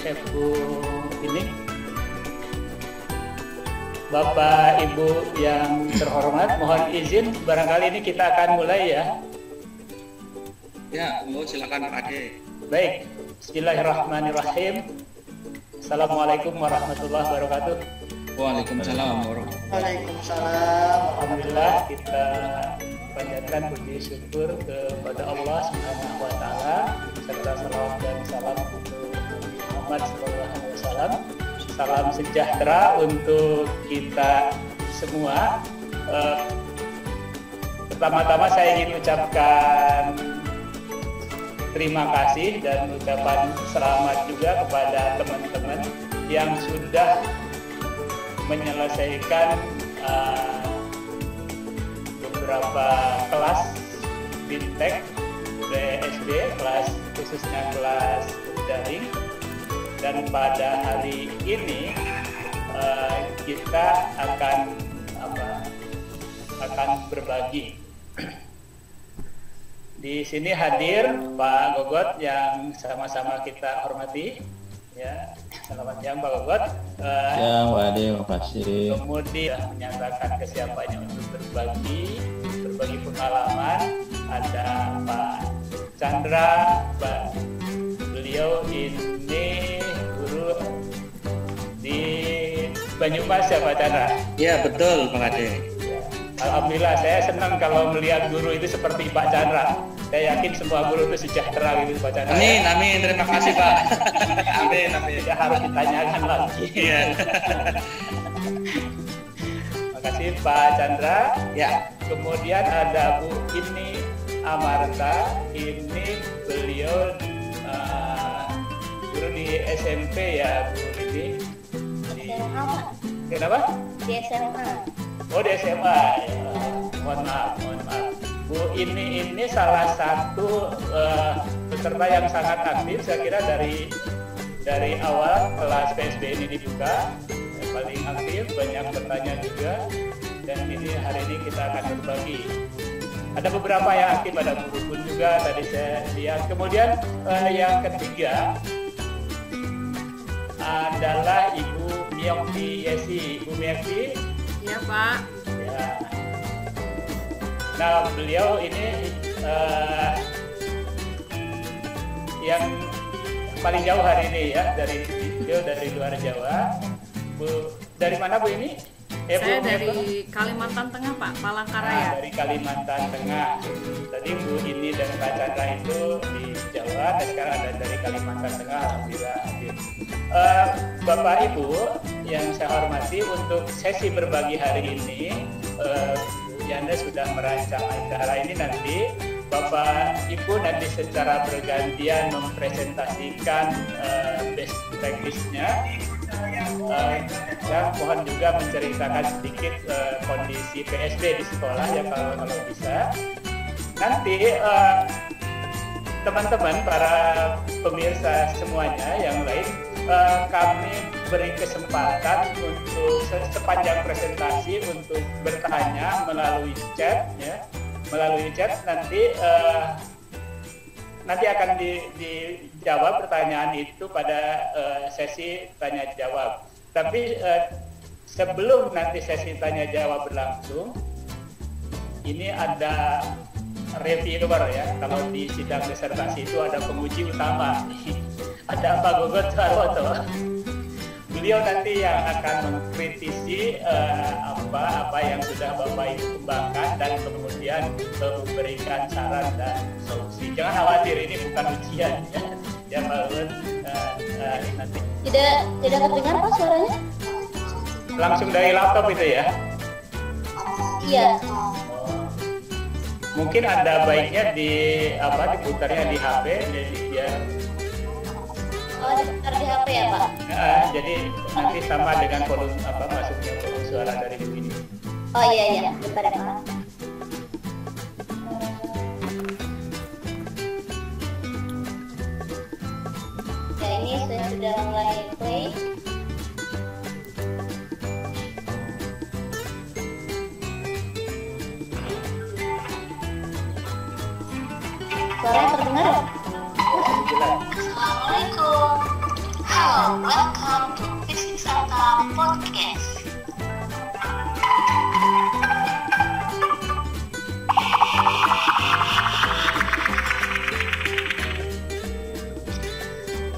Ibu ini, Bapak Ibu yang terhormat, mohon izin barangkali ini kita akan mulai ya. Ya, silakan Pak Ade. Baik, bismillahirrahmanirrahim. Assalamualaikum warahmatullahi wabarakatuh. Waalaikumsalam warahmatullahi wabarakatuh. Waalaikumsalam. Alhamdulillah kita panjatkan puji syukur kepada Allah Subhanahu wa taala serta salawat dan salam untuk Nabi Muhammad sallallahu alaihi wasallam. Salam sejahtera untuk kita semua. Pertama-tama saya ingin ucapkan terima kasih dan ucapan selamat juga kepada teman-teman yang sudah menyelesaikan beberapa kelas Bintek BSB, kelas khususnya kelas daring, dan pada hari ini kita akan berbagi. Di sini hadir Pak Gogot yang sama-sama kita hormati. Ya, selamat siang Pak Gogot. Ya, Pak Ade, terima kasih. Kemudian menyatakan kesiapannya untuk berbagi pengalaman. Ada Pak Chandra, beliau ini guru di Banyumas ya Pak Chandra? Ya betul Pak Ade. Alhamdulillah, saya senang kalau melihat guru itu seperti Pak Chandra. Saya yakin semua guru itu sejahtera gitu Pak Chandra. Amin, amin, terima kasih Pak. Amin, amin. Ya harus ditanyakan lagi. Iya. Terima kasih Pak Chandra. Ya. Kemudian ada Bu Ini Amarta. Ini beliau guru di SMP ya Bu ini. Kenapa? Di SMA. Oh di SMA. Ya. Mohon maaf. Bu ini salah satu peserta yang sangat aktif. Saya kira dari awal kelas PSB ini dibuka paling aktif, banyak bertanya juga. Dan ini hari ini kita akan berbagi. Ada beberapa yang aktif, ada guru pun juga tadi saya lihat. Kemudian yang ketiga adalah Ibu Miokti Yesi. Ibu Miokti. Iya Pak. Ya. Nah beliau ini yang paling jauh hari ini ya dari luar Jawa. Bu, dari mana Bu ini? Saya dari Kalimantan Tengah Pak, Palangkaraya. Dari Kalimantan Tengah. Tadi Bu ini dan Pak Chandra itu di Jawa, dan sekarang ada dari Kalimantan Tengah. Alhamdulillah. Bapak Ibu yang saya hormati, untuk sesi berbagi hari ini, Yanda sudah merancang acara ini. Nanti Bapak Ibu nanti secara bergantian mempresentasikan best practice-nya. Dan mohon juga menceritakan sedikit kondisi PSB di sekolah ya kalau bisa. Nanti teman-teman para pemirsa semuanya yang lain, kami beri kesempatan untuk sepanjang presentasi untuk bertanya melalui chat ya. Melalui chat nanti akan dijawab pertanyaan itu pada sesi tanya jawab. Tapi sebelum nanti sesi tanya jawab berlangsung, ini ada reviewer ya. Kalau di sidang disertasi itu ada penguji utama. Ada Pak Gogot Sarwoto. Beliau nanti yang akan mengkritisi apa yang sudah Bapak Ibu kembangkan dan kemudian memberikan saran dan solusi. Jangan khawatir, ini bukan ujian ya. Ya Pak Gogot nanti. Tidak terdengar Pak suaranya? Langsung dari laptop itu ya? Iya. Mungkin ada baiknya diputarnya di HP jadi biar. Oh, diputar di HP ya Pak? Jadi nanti sama dengan volume masuknya volume suara dari begini. Oh iya, bentar ya Pak. Ya ini saya sudah mulai play. Suaranya terdengar? Jelas. Assalamualaikum. Halo. welcome to Fisisata Podcast.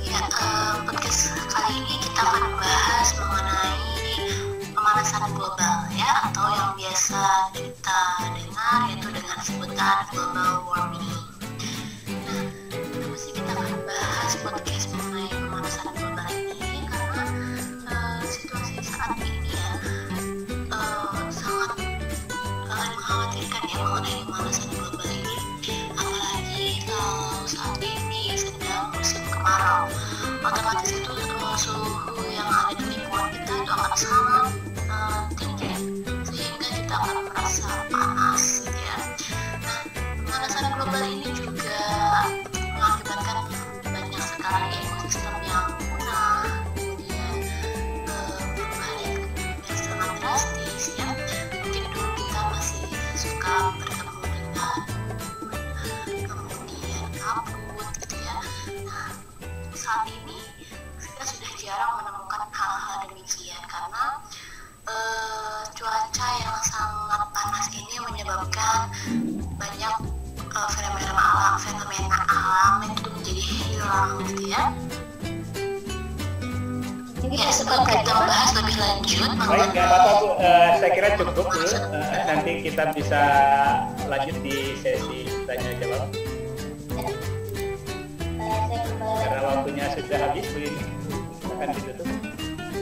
Ya, podcast kali ini kita akan membahas mengenai pemanasan global ya, atau yang biasa kita dengar yaitu dengan sebutan global warming. Nah, kenapa sih kita akan bahas podcast mengenai pemanasan global ini? Karena situasi saat ini ya sangat mengkhawatirkan ya mengenai pemanasan global ini, apalagi kalau saat ini sedang musim kemarau. Otomatis itu suhu yang ada di lingkungan kita itu akan sangat tinggi, sehingga kita akan merasa panas gitu ya. Nah, pemanasan global ini juga mengakibatkan banyak sekali ekosistem yang punah, kemudian perubahan yang sangat drastis ya. Mungkin dulu kita masih suka bertemu dengan kemudian kabut gitu ya. Nah, saat ini kita sudah jarang menemukan hal-hal demikian karena cuaca yang sangat panas ini menyebabkan banyak fenomena alam itu menjadi hilang gitu ya. Ya, sebelum kita bahas lebih lanjut Baik, nggak apa-apa Bu. Saya kira cukup dulu. Nanti kita bisa lanjut di sesi tanya jawab. saya kembali. Karena waktunya sudah habis, Bu, ini akan ditutup.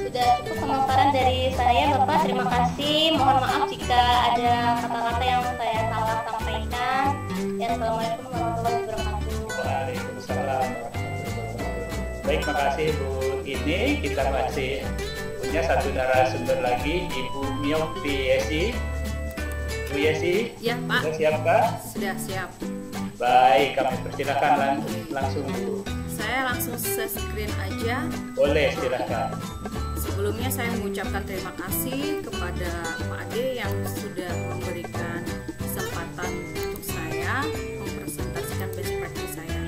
Sudah cukup pemaparan dari saya, Bapak. Terima kasih. Mohon maaf jika ada kata-kata yang saya salah sampaikan. Ya, Assalamualaikum warahmatullahi wabarakatuh. Waalaikumsalam warahmatullahi wabarakatuh. Baik, makasih Bu. Ini kita masih punya satu narasumber lagi, Ibu Miopi Yesi. Bu Yesi, Ya Pak, sudah siap Kak? sudah siap. Baik, kami persilakan langsung Bu. Saya langsung screen aja. Boleh, silakan. Sebelumnya saya mengucapkan terima kasih kepada Pak Ade yang sudah memberikan kesempatan untuk saya mempresentasikan best practice saya.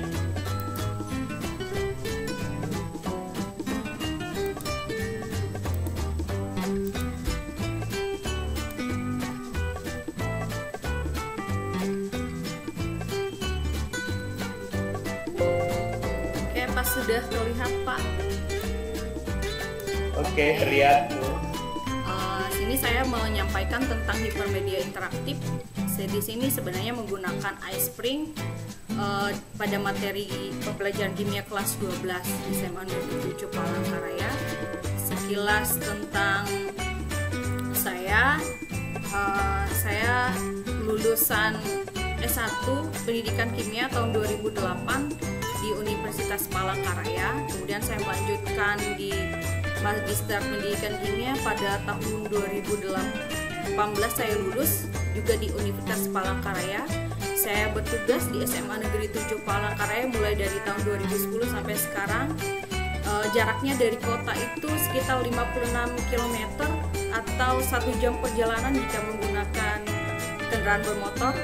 Oke, pas sudah terlihat Pak. Oke, terlihat Bu. Sini saya menyampaikan tentang hipermedia interaktif. Saya di sini sebenarnya menggunakan iSpring pada materi pembelajaran kimia kelas 12 di SMA Negeri 7 Palangkaraya. Sekilas tentang saya lulusan S1 Pendidikan Kimia tahun 2008 di Universitas Palangkaraya. Kemudian saya melanjutkan di Magister Pendidikan Kimia pada tahun 2018 saya lulus juga di Universitas Palangkaraya. Saya bertugas di SMA Negeri 7 Palangkaraya mulai dari tahun 2010 sampai sekarang. Jaraknya dari kota itu sekitar 56 km atau 1 jam perjalanan jika menggunakan kendaraan bermotor.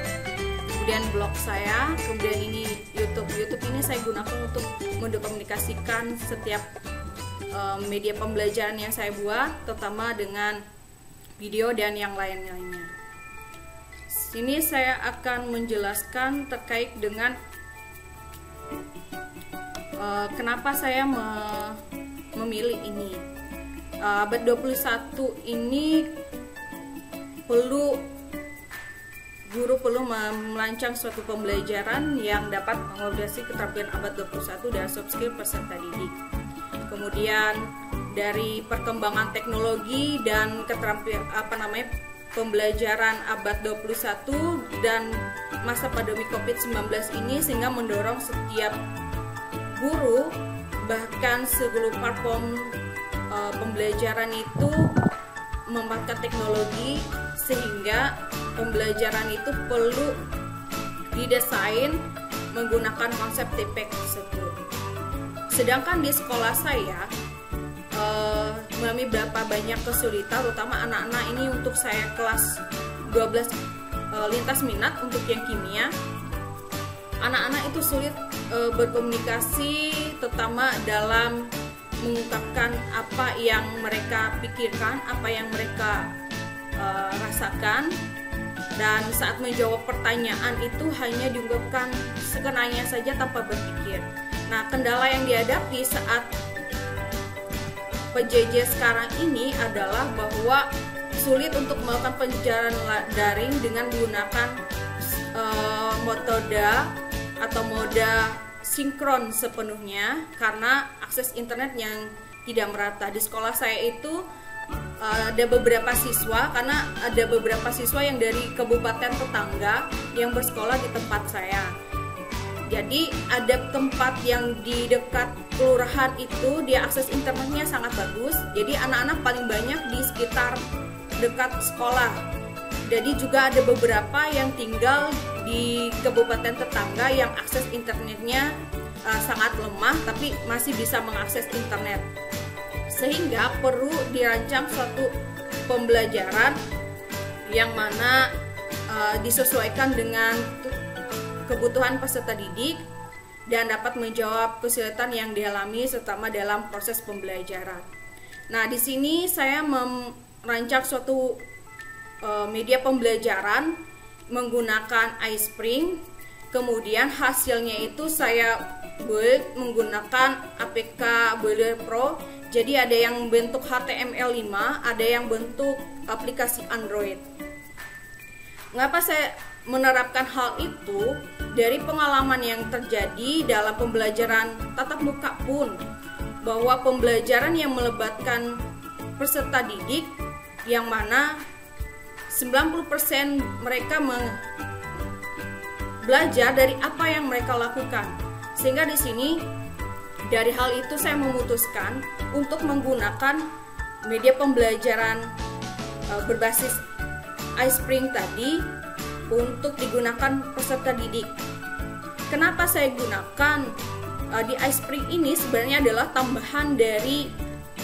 Kemudian blog saya, kemudian ini YouTube ini saya gunakan untuk mendokumentasikan setiap media pembelajaran yang saya buat, terutama dengan video dan yang lain-lainnya. Sini saya akan menjelaskan terkait dengan kenapa saya memilih ini. Abad 21 ini guru perlu merancang suatu pembelajaran yang dapat mengoperasi keterampilan abad 21 dan soft skill peserta didik. Kemudian dari perkembangan teknologi dan keterampilan pembelajaran abad 21 dan masa pandemi COVID-19 ini sehingga mendorong setiap guru bahkan sebelum platform pembelajaran itu memanfaatkan teknologi sehingga pembelajaran itu perlu didesain menggunakan konsep TPEC tersebut. Sedangkan di sekolah saya mengalami beberapa banyak kesulitan, terutama anak-anak ini untuk saya kelas 12 lintas minat untuk yang kimia. Anak-anak itu sulit berkomunikasi, terutama dalam mengungkapkan apa yang mereka pikirkan, apa yang mereka rasakan, dan saat menjawab pertanyaan itu hanya diungkapkan sekenanya saja tanpa berpikir. Nah, kendala yang dihadapi saat PJJ sekarang ini adalah bahwa sulit untuk melakukan pembelajaran daring dengan menggunakan metode atau moda sinkron sepenuhnya karena akses internet yang tidak merata. Di sekolah saya itu ada beberapa siswa, karena ada beberapa siswa yang dari kabupaten tetangga yang bersekolah di tempat saya. Jadi ada tempat yang di dekat kelurahan itu dia akses internetnya sangat bagus. Jadi anak-anak paling banyak di sekitar dekat sekolah. Jadi juga ada beberapa yang tinggal di kabupaten tetangga yang akses internetnya sangat lemah tapi masih bisa mengakses internet. Sehingga perlu dirancang suatu pembelajaran yang mana disesuaikan dengan kebutuhan peserta didik dan dapat menjawab kesulitan yang dialami terutama dalam proses pembelajaran. Nah, di sini saya merancang suatu media pembelajaran menggunakan iSpring. Kemudian hasilnya itu saya build menggunakan APK Builder Pro. Jadi ada yang bentuk HTML5, ada yang bentuk aplikasi Android. Mengapa saya menerapkan hal itu? Dari pengalaman yang terjadi dalam pembelajaran tatap muka pun, bahwa pembelajaran yang melibatkan peserta didik yang mana 90% mereka belajar dari apa yang mereka lakukan. Sehingga di sini dari hal itu saya memutuskan untuk menggunakan media pembelajaran berbasis iSpring tadi untuk digunakan peserta didik. Kenapa saya gunakan di iSpring ini? Sebenarnya adalah tambahan dari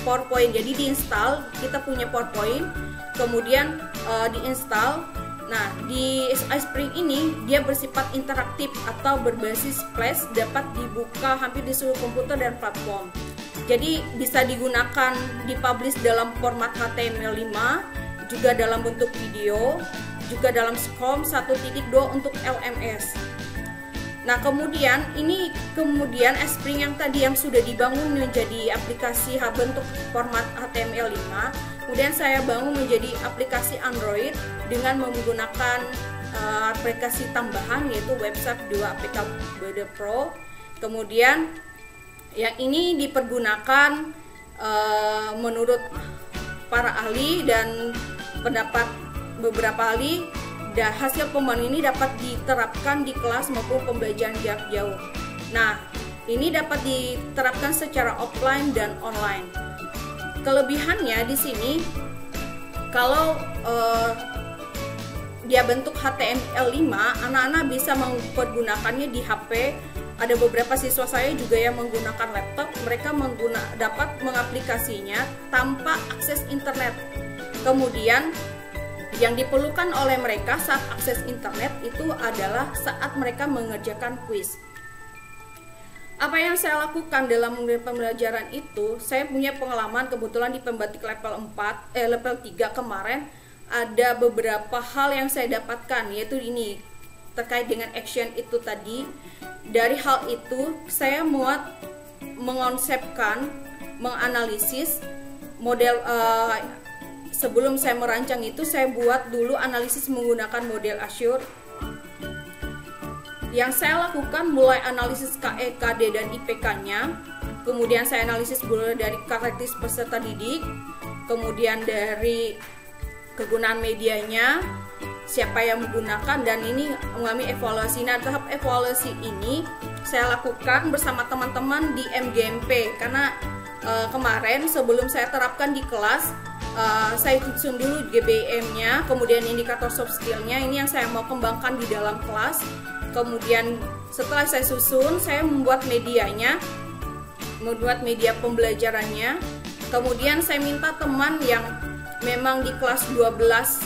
PowerPoint. Jadi diinstal, kita punya PowerPoint, kemudian diinstal. Nah, di iSpring ini dia bersifat interaktif atau berbasis flash, dapat dibuka hampir di seluruh komputer dan platform. Jadi bisa digunakan dipublish dalam format HTML5, juga dalam bentuk video, juga dalam SCORM 1.2 untuk LMS. Nah, kemudian iSpring yang tadi yang sudah dibangun menjadi aplikasi bentuk format HTML5, kemudian saya bangun menjadi aplikasi Android dengan menggunakan aplikasi tambahan yaitu website 2 APK Builder Pro. Kemudian yang ini dipergunakan menurut para ahli dan pendapat beberapa ahli, hasil pembangunan ini dapat diterapkan di kelas maupun pembelajaran jarak jauh. Nah, ini dapat diterapkan secara offline dan online. Kelebihannya di sini, kalau dia bentuk HTML5, anak-anak bisa mempergunakannya di HP. Ada beberapa siswa saya juga yang menggunakan laptop, mereka dapat mengaplikasinya tanpa akses internet. Kemudian yang diperlukan oleh mereka saat akses internet itu adalah saat mereka mengerjakan kuis. Apa yang saya lakukan dalam pembelajaran itu, saya punya pengalaman kebetulan di pembatik level 3 kemarin ada beberapa hal yang saya dapatkan, yaitu ini terkait dengan action itu tadi. Dari hal itu saya mengonsepkan, menganalisis model. Sebelum saya merancang itu, saya buat dulu analisis menggunakan model Azure. Yang saya lakukan mulai analisis KE, KD, dan IPK-nya. Kemudian saya analisis mulai dari karakteristik peserta didik, kemudian dari kegunaan medianya, siapa yang menggunakan, dan ini mengalami evaluasi. Nah, tahap evaluasi ini saya lakukan bersama teman-teman di MGMP karena kemarin sebelum saya terapkan di kelas, saya susun dulu GBM-nya, kemudian indikator soft skill-nya, ini yang saya mau kembangkan di dalam kelas. Kemudian setelah saya susun, saya membuat medianya, membuat media pembelajarannya. Kemudian saya minta teman yang memang di kelas 12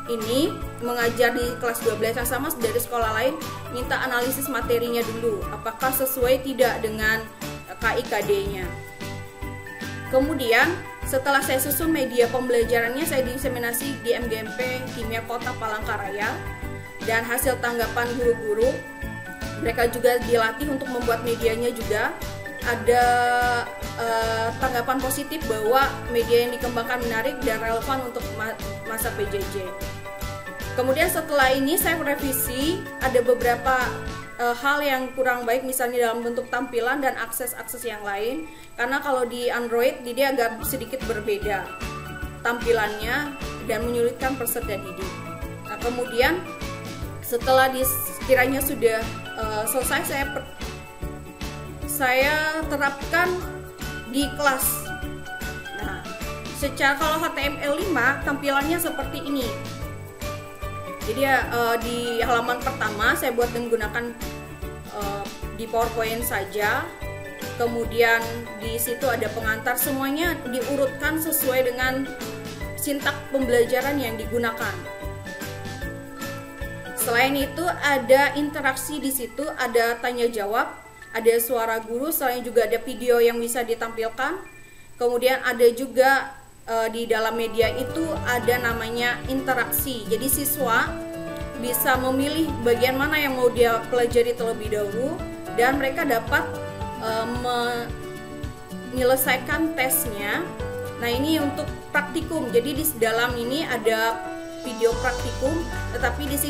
ini, mengajar di kelas 12 yang sama dari sekolah lain, minta analisis materinya dulu, apakah sesuai tidak dengan KIKD-nya. Kemudian setelah saya susun media pembelajarannya, saya diseminasi di MGMP Kimia Kota Palangkaraya, dan hasil tanggapan guru-guru, mereka juga dilatih untuk membuat medianya juga. Ada tanggapan positif bahwa media yang dikembangkan menarik dan relevan untuk masa PJJ. Kemudian setelah ini saya merevisi, ada beberapa hal yang kurang baik, misalnya dalam bentuk tampilan dan akses-akses yang lain, karena kalau di Android dia agak sedikit berbeda tampilannya dan menyulitkan peserta didik. Nah, kemudian setelah kiranya sudah selesai, saya terapkan di kelas. Nah, secara kalau HTML5 tampilannya seperti ini. Jadi di halaman pertama saya buat menggunakan di PowerPoint saja. Kemudian di situ ada pengantar, semuanya diurutkan sesuai dengan sintak pembelajaran yang digunakan. Selain itu ada interaksi di situ, ada tanya jawab, ada suara guru, selain juga ada video yang bisa ditampilkan. Kemudian ada juga di dalam media itu ada namanya interaksi. Jadi siswa bisa memilih bagian mana yang mau dia pelajari terlebih dahulu, dan mereka dapat menyelesaikan tesnya. Nah, ini untuk praktikum. Jadi di dalam ini ada video praktikum, tetapi di sini